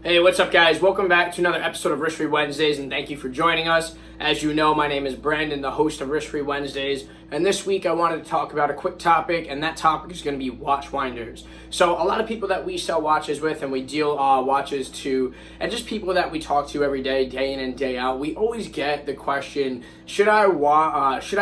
Hey, what's up guys? Welcome back to another episode of Wristre Wednesdays and thank you for joining us. As you know, my name is Brandon, the host of Wristre Wednesdays, and this week I wanted to talk about a quick topic, and that topic is going to be watch winders. So a lot of people that we sell watches with and we deal watches to, and just people that we talk to every day, day in and day out, we always get the question, should I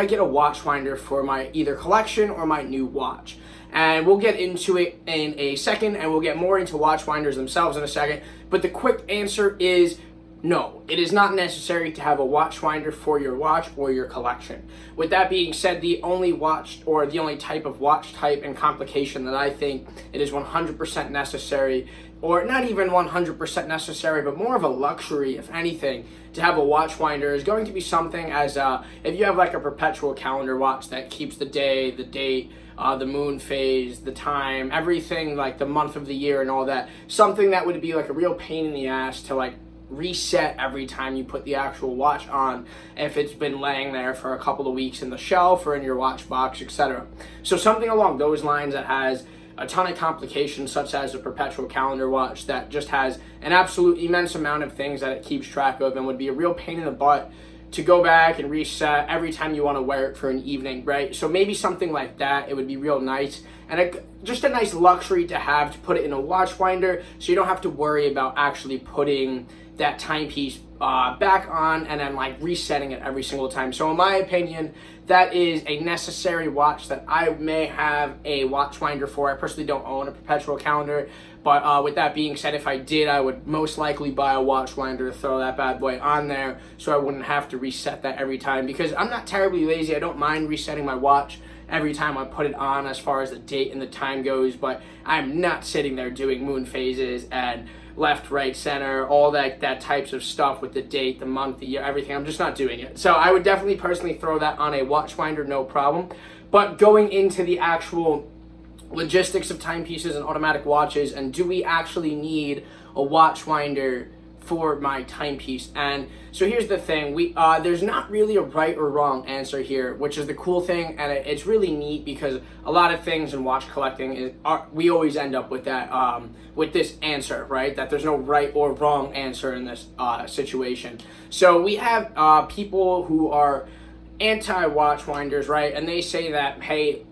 get a watch winder for my either collection or my new watch? And we'll get into it in a second, and we'll get more into watch winders themselves in a second. But the quick answer is no. It is not necessary to have a watch winder for your watch or your collection. With that being said, the only watch or the only type of watch type and complication that I think it is 100% necessary, or not even 100% necessary, but more of a luxury, if anything, to have a watch winder is going to be something as if you have like a perpetual calendar watch that keeps the day, the date, the moon phase, the time, everything, like the month of the year and all that. Something that would be like a real pain in the ass to like reset every time you put the actual watch on if it's been laying there for a couple of weeks in the shelf or in your watch box, etc. So something along those lines that has a ton of complications, such as a perpetual calendar watch that just has an absolute immense amount of things that it keeps track of and would be a real pain in the butt to go back and reset every time you want to wear it for an evening, right? So maybe something like that, it would be real nice. And just a nice luxury to have, to put it in a watch winder so you don't have to worry about actually putting that timepiece back on and then like resetting it every single time. So in my opinion, that is a necessary watch that I may have a watch winder for. I personally don't own a perpetual calendar, but with that being said, if I did, I would most likely buy a watch winder to throw that bad boy on there so I wouldn't have to reset that every time, because I'm not terribly lazy. I don't mind resetting my watch every time I put it on as far as the date and the time goes, but I'm not sitting there doing moon phases and left, right, center, all that types of stuff with the date, the month, the year, everything. I'm just not doing it. So I would definitely personally throw that on a watch winder, no problem. But going into the actual logistics of timepieces and automatic watches, and do we actually need a watch winder for my timepiece? And so here's the thing, there's not really a right or wrong answer here, which is the cool thing, and it's really neat because a lot of things in watch collecting we always end up with that with this answer, right? That there's no right or wrong answer in this situation. So we have people who are anti-watch winders, right? And they say that, hey,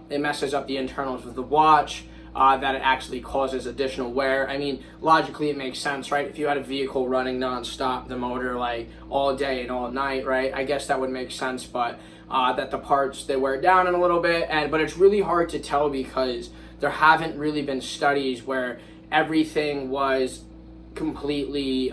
it messes up the internals of the watch, that it actually causes additional wear. I mean, logically it makes sense, right? If you had a vehicle running non-stop, the motor like all day and all night, right? I guess that would make sense, but that the parts, they wear down in a little bit, but it's really hard to tell because there haven't really been studies where everything was completely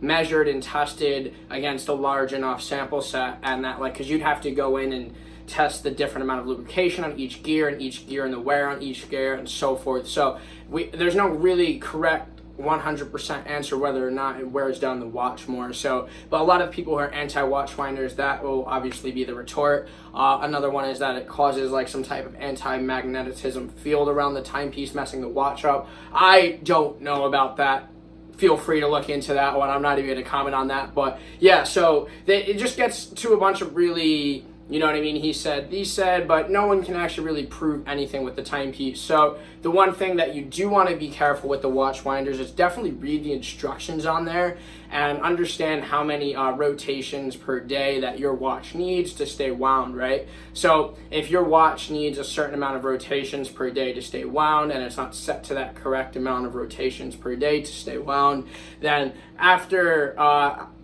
measured and tested against a large enough sample set, and that like, because you'd have to go in and test the different amount of lubrication on each gear and the wear on each gear and so forth. So there's no really correct 100% answer whether or not it wears down the watch more. So, but a lot of people who are anti-watch winders, that will obviously be the retort. Another one is that it causes like some type of anti-magnetism field around the timepiece, messing the watch up. I don't know about that. Feel free to look into that one. I'm not even going to comment on that. But yeah, so it just gets to a bunch of really, you know what I mean, he said, these said, but no one can actually really prove anything with the timepiece. So the one thing that you do want to be careful with the watch winders is definitely read the instructions on there and understand how many rotations per day that your watch needs to stay wound, right? So if your watch needs a certain amount of rotations per day to stay wound, and it's not set to that correct amount of rotations per day to stay wound, then after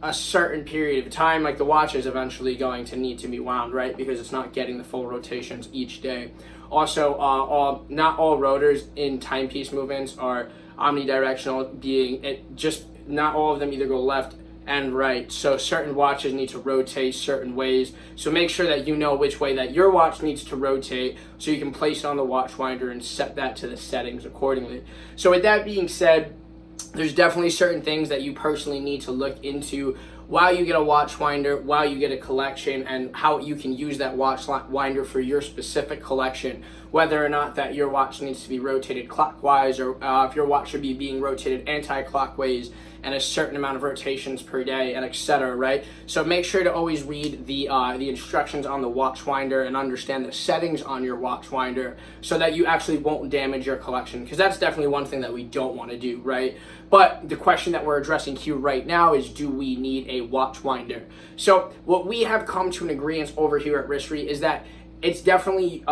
a certain period of time, like the watch is eventually going to need to be wound, right? Because it's not getting the full rotations each day. Also, not all rotors in timepiece movements are omnidirectional, not all of them either go left and right. So certain watches need to rotate certain ways. So make sure that you know which way that your watch needs to rotate so you can place it on the watch winder and set that to the settings accordingly. So with that being said, there's definitely certain things that you personally need to look into while you get a watch winder, while you get a collection, and how you can use that watch winder for your specific collection. whether or not that your watch needs to be rotated clockwise, or if your watch should be being rotated anti-clockwise and a certain amount of rotations per day, and etc. Right? So make sure to always read the instructions on the watch winder and understand the settings on your watch winder so that you actually won't damage your collection, because that's definitely one thing that we don't want to do, right? But the question that we're addressing here right now is, do we need a watch winder? So what we have come to an agreement over here at Wristre is that it's definitely,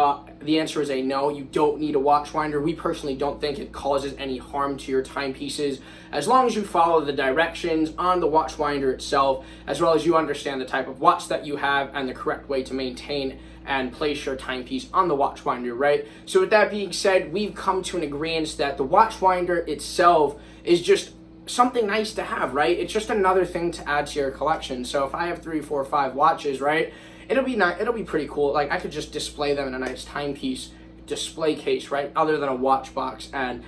the answer is a no. You don't need a watch winder. We personally don't think it causes any harm to your timepieces, as long as you follow the directions on the watch winder itself, as well as you understand the type of watch that you have and the correct way to maintain and place your timepiece on the watch winder, right? So with that being said, we've come to an agreement that the watch winder itself is just something nice to have, right? It's just another thing to add to your collection. So if I have 3, 4, 5 watches, right, it'll be nice. It'll be pretty cool. Like, I could just display them in a nice timepiece display case, right, other than a watch box. And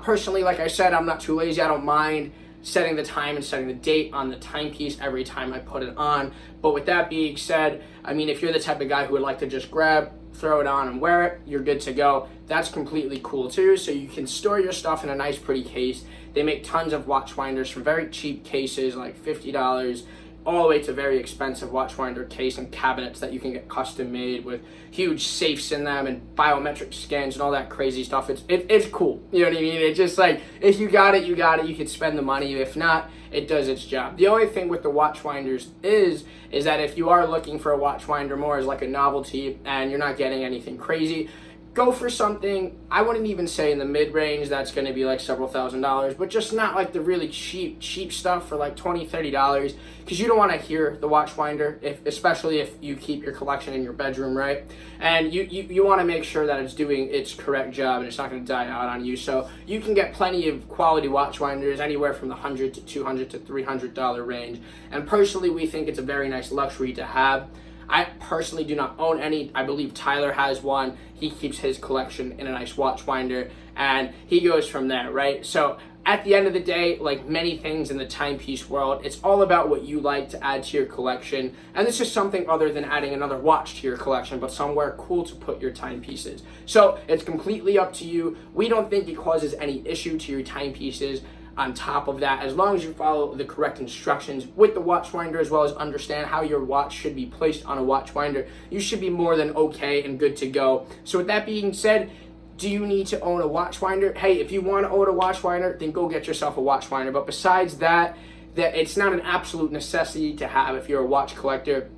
personally, like I said, I'm not too lazy. I don't mind setting the time and setting the date on the timepiece every time I put it on. But with that being said, I mean, if you're the type of guy who would like to just grab, throw it on and wear it, you're good to go. That's completely cool too. So you can store your stuff in a nice pretty case. They make tons of watch winders from very cheap cases, like $50, all the way to very expensive watch winder case and cabinets that you can get custom made with huge safes in them and biometric scans and all that crazy stuff. It's cool. You know what I mean? It's just like, if you got it, you got it. You can spend the money. If not, it does its job. The only thing with the watch winders is that if you are looking for a watch winder more as like a novelty and you're not getting anything crazy, go for something, I wouldn't even say in the mid-range that's going to be like several $1,000s, but just not like the really cheap stuff for like $20, $30, because you don't want to hear the watch winder, especially if you keep your collection in your bedroom, right? And you want to make sure that it's doing its correct job and it's not going to die out on you. So you can get plenty of quality watch winders anywhere from the $100 to $200 to $300 range. And personally, we think it's a very nice luxury to have. I personally do not own any. I believe Tyler has one. He keeps his collection in a nice watch winder, and he goes from there, right? So at the end of the day, like many things in the timepiece world, it's all about what you like to add to your collection. And this is something other than adding another watch to your collection, but somewhere cool to put your timepieces. So it's completely up to you. We don't think it causes any issue to your timepieces. On top of that, as long as you follow the correct instructions with the watch winder, as well as understand how your watch should be placed on a watch winder, you should be more than okay and good to go. So with that being said, do you need to own a watch winder? Hey, if you want to own a watch winder, then go get yourself a watch winder. But besides that it's not an absolute necessity to have if you're a watch collector.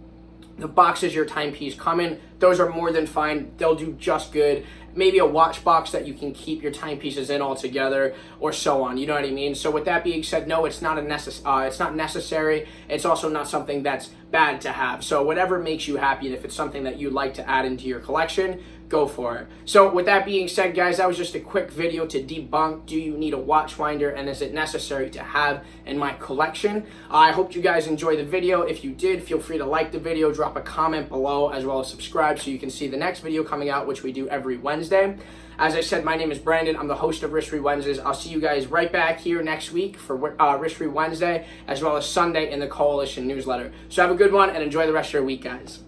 The boxes your timepiece come in, those are more than fine. They'll do just good. Maybe a watch box that you can keep your timepieces in all together, or so on. You know what I mean? So with that being said, no, it's not it's not necessary. It's also not something that's bad to have. So whatever makes you happy, and if it's something that you like to add into your collection, go for it. So with that being said, guys, that was just a quick video to debunk, do you need a watch winder, and is it necessary to have in my collection? I hope you guys enjoyed the video. If you did, feel free to like the video, drop a comment below, as well as subscribe so you can see the next video coming out, which we do every Wednesday. As I said, my name is Brandon. I'm the host of Wristre Wednesdays. I'll see you guys right back here next week for Wristre Wednesday, as well as Sunday in the Coalition newsletter. So have a good one and enjoy the rest of your week, guys.